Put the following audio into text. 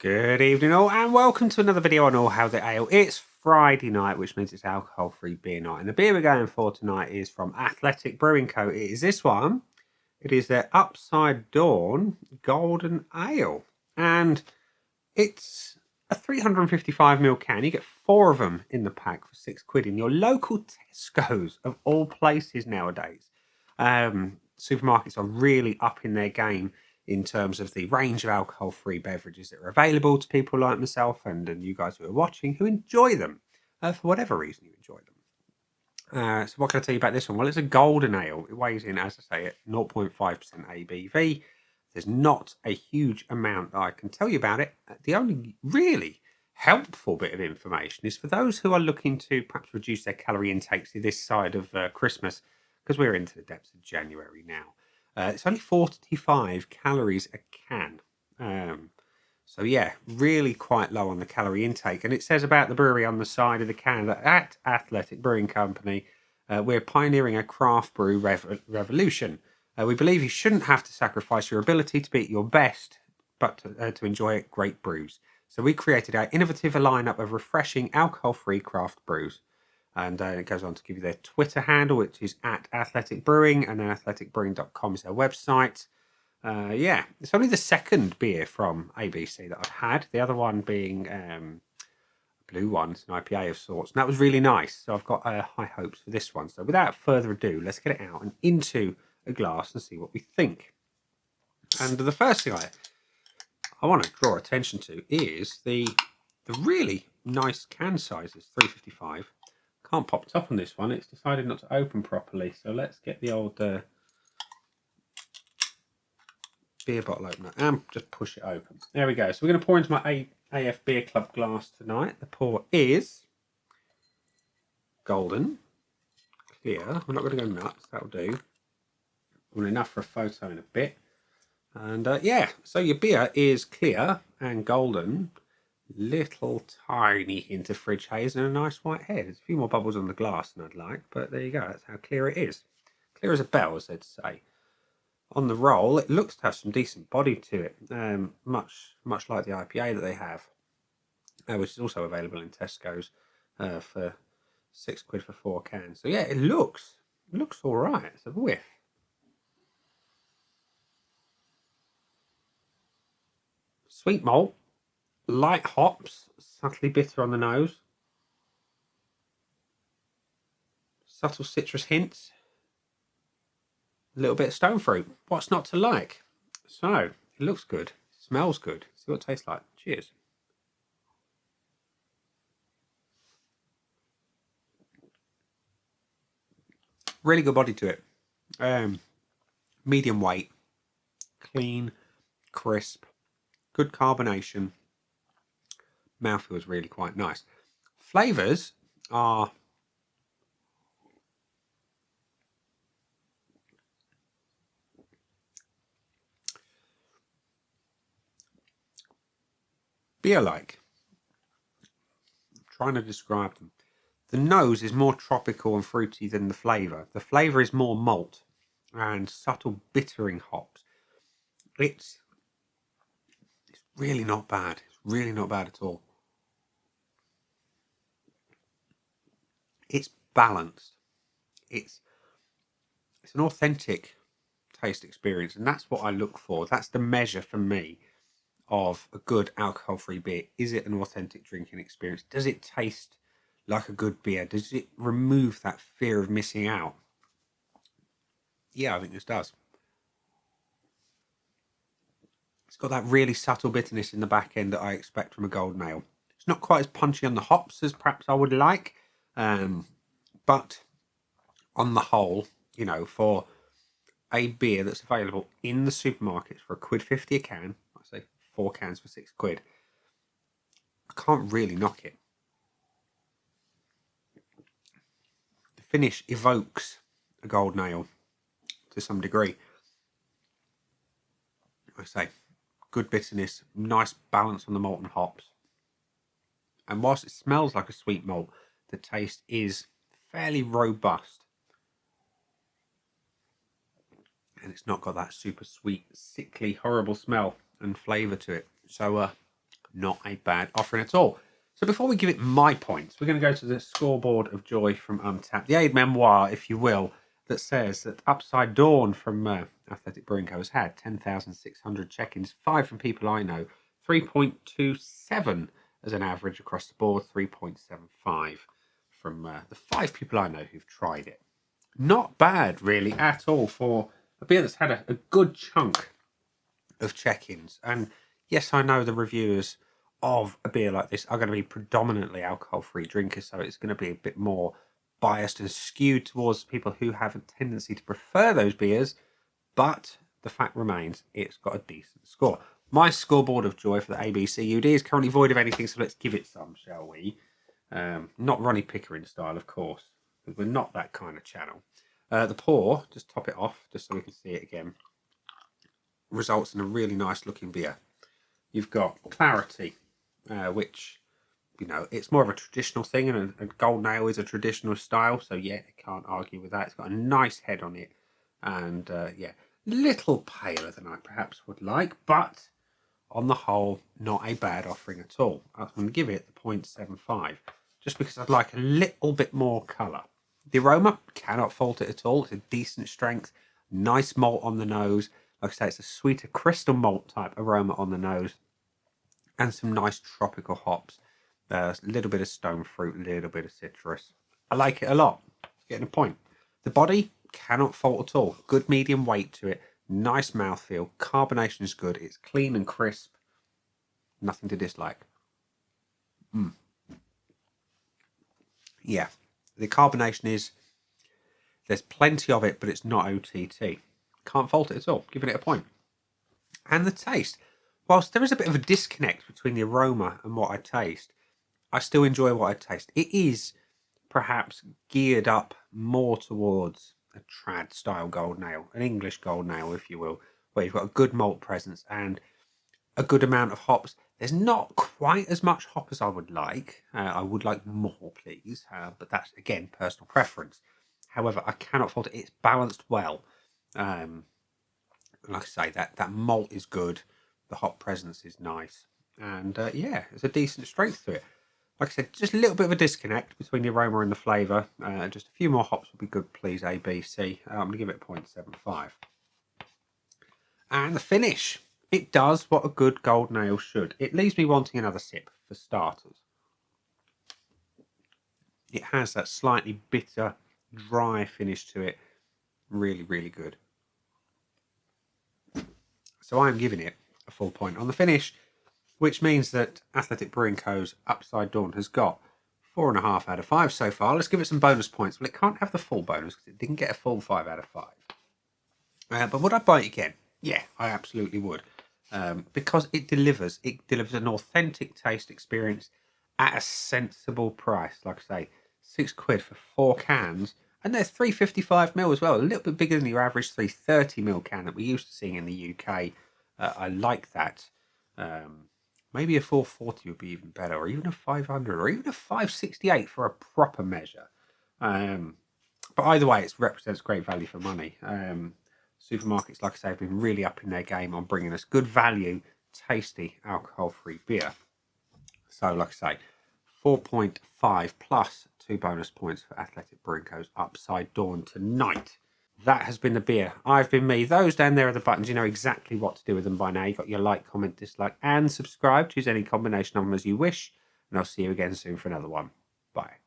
Good evening all and welcome to another video on All How the Ale. It's Friday night, which means it's alcohol-free beer night. And the beer we're going for tonight is from Athletic Brewing Co. It is this one. It is their Upside Dawn Golden Ale. And it's a 355ml can. You get 4 of them in the pack for £6 in your local Tesco's of all places nowadays. Supermarkets are really upping their game in terms of the range of alcohol-free beverages that are available to people like myself and you guys who are watching who enjoy them for whatever reason you enjoy them. So what can I tell you about this one? Well, it's a golden ale. It weighs in, as I say, at 0.5% ABV. There's not a huge amount that I can tell you about it. The only really helpful bit of information is for those who are looking to perhaps reduce their calorie intakes this side of Christmas, because we're into the depths of January now. It's only 45 calories a can. So yeah, really quite low on the calorie intake. And it says about the brewery on the side of the can that at Athletic Brewing Company, we're pioneering a craft brew revolution. We believe you shouldn't have to sacrifice your ability to be at your best, but to enjoy great brews. So we created our innovative lineup of refreshing alcohol-free craft brews. And it goes on to give you their Twitter handle, which is at Athletic Brewing, and then athleticbrewing.com is their website. Yeah, it's only the second beer from ABC that I've had. The other one being a blue one, it's an IPA of sorts. And that was really nice. So I've got high hopes for this one. So without further ado, let's get it out and into a glass and see what we think. And the first thing I want to draw attention to is the really nice can sizes, 355. Can't pop top on this one. It's decided not to open properly. So let's get the old beer bottle opener and just push it open. There we go. So we're going to pour into my AF Beer Club glass tonight. The pour is golden, clear. We're not going to go nuts. That'll do. Well, enough for a photo in a bit. And yeah, so your beer is clear and golden. Little tiny hint of fridge haze and a nice white head. There's a few more bubbles on the glass than I'd like, but there you go. That's how clear it is. Clear as a bell, as they'd say. On the roll, it looks to have some decent body to it, much like the IPA that they have, which is also available in Tesco's for £6 for 4 cans. So yeah, it looks all right. It's a whiff. Sweet malt. Light hops, subtly bitter on the nose. Subtle citrus hints. A little bit of stone fruit. What's not to like? So, it looks good. Smells good. See what it tastes like. Cheers. Really good body to it. Medium weight. Clean. Crisp. Good carbonation. Mouthfeel is really quite nice. Flavours are beer-like. I'm trying to describe them. The nose is more tropical and fruity than the flavour. The flavour is more malt and subtle bittering hops. It's really not bad. It's really not bad at all. It's balanced. It's an authentic taste experience, and that's what I look for. That's the measure for me of a good alcohol-free beer. Is it an authentic drinking experience? Does it taste like a good beer? Does it remove that fear of missing out? Yeah, I think this does. It's got that really subtle bitterness in the back end that I expect from a golden ale. It's not quite as punchy on the hops as perhaps I would like, but on the whole, you know, for a beer that's available in the supermarkets for £1.50 a can, I say 4 cans for £6, I can't really knock it. The finish evokes a golden ale to some degree. I say, good bitterness, nice balance on the malt and hops. And whilst it smells like a sweet malt, the taste is fairly robust. And it's not got that super sweet, sickly, horrible smell and flavour to it. So not a bad offering at all. So before we give it my points, we're going to go to the scoreboard of joy from Untapped, the aid memoir, if you will, that says that Upside Dawn from Athletic Brewing Co has had 10,600 check-ins, 5 from people I know, 3.27 as an average across the board, 3.75 from the 5 people I know who've tried it. Not bad, really, at all for a beer that's had a good chunk of check-ins. And yes, I know the reviewers of a beer like this are going to be predominantly alcohol-free drinkers, so it's going to be a bit more biased and skewed towards people who have a tendency to prefer those beers, but the fact remains it's got a decent score. My scoreboard of joy for the ABCUD is currently void of anything, so let's give it some, shall we? Not Ronnie Pickering style, of course, because we're not that kind of channel. The pour, just top it off, just so we can see it again, results in a really nice looking beer. You've got clarity, which, you know, it's more of a traditional thing, and a golden ale is a traditional style, so yeah, I can't argue with that. It's got a nice head on it, and yeah, little paler than I perhaps would like, but on the whole, not a bad offering at all. I'm going to give it the 0.75, just because I'd like a little bit more colour. The aroma, cannot fault it at all. It's a decent strength, nice malt on the nose. Like I say, it's a sweeter crystal malt type aroma on the nose, and some nice tropical hops. A little bit of stone fruit, a little bit of citrus. I like it a lot. Getting a point. The body, cannot fault at all. Good medium weight to it. Nice mouthfeel. Carbonation is good. It's clean and crisp. Nothing to dislike. Yeah. The carbonation is, there's plenty of it, but it's not OTT. Can't fault it at all. Giving it a point. And the taste. Whilst there is a bit of a disconnect between the aroma and what I taste, I still enjoy what I taste. It is perhaps geared up more towards a trad style golden ale, an English golden ale, if you will, where you've got a good malt presence and a good amount of hops. There's not quite as much hop as I would like. I would like more, please, but that's, again, personal preference. However, I cannot fault it. It's balanced well. Like I say, that malt is good. The hop presence is nice. And yeah, it's a decent strength to it. Like I said, just a little bit of a disconnect between the aroma and the flavour. Just a few more hops would be good, please, ABC. I'm going to give it 0.75. And the finish. It does what a good golden ale should. It leaves me wanting another sip, for starters. It has that slightly bitter, dry finish to it. Really, really good. So I'm giving it a full point on the finish, which means that Athletic Brewing Co.'s Upside Dawn has got 4.5 out of 5 so far. Let's give it some bonus points. Well, it can't have the full bonus because it didn't get a full 5 out of 5. But would I buy it again? Yeah, I absolutely would. Because it delivers. It delivers an authentic taste experience at a sensible price. Like I say, £6 for 4 cans. And they're 355ml as well. A little bit bigger than your average 330ml can that we're used to seeing in the UK. I like that. Maybe a 440 would be even better, or even a 500, or even a 568 for a proper measure. But either way, it represents great value for money. Supermarkets, like I say, have been really upping their game on bringing us good value, tasty, alcohol-free beer. So, like I say, 4.5 plus 2 bonus points for Athletic Brewing Co.'s Upside Dawn tonight. That has been the beer. I've been me. Those down there are the buttons. You know exactly what to do with them by now. You've got your like, comment, dislike, and subscribe. Choose any combination of them as you wish. And I'll see you again soon for another one. Bye.